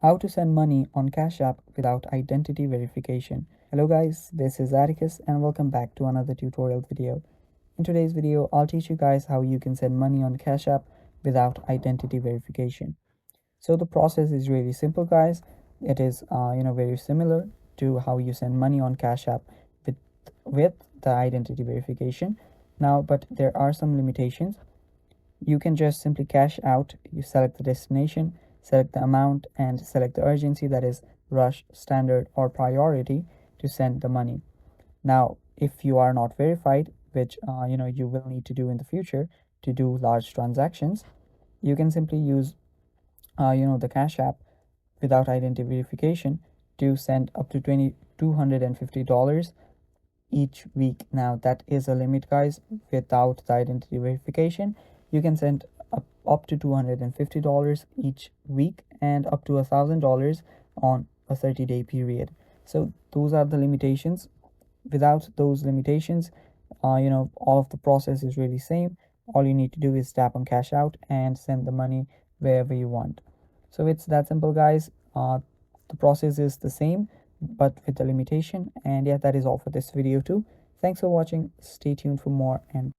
How to send money on Cash App without identity verification. Hello guys, this is Atticus and welcome back to another tutorial video. In today's video, I'll teach you guys how you can send money on Cash App without identity verification. So the process is really simple guys. It is very similar to how you send money on Cash App with the identity verification. Now, but there are some limitations. You can just simply cash out. You select the destination, select the amount, and select the urgency, that is rush, standard, or priority, to send the money. Now, if you are not verified, which you will need to do in the future to do large transactions, you can simply use the Cash App without identity verification to send up to $250 each week. Now that is a limit guys. Without the identity verification, you can send up to $250 each week and up to $1,000 on a 30-day period. So those are the limitations. Without those limitations, all of the process is really same. All you need to do is tap on cash out and send the money wherever you want. So it's that simple guys. The process is the same but with the limitation. And yeah, that is all for this video too. Thanks for watching. Stay tuned for more, and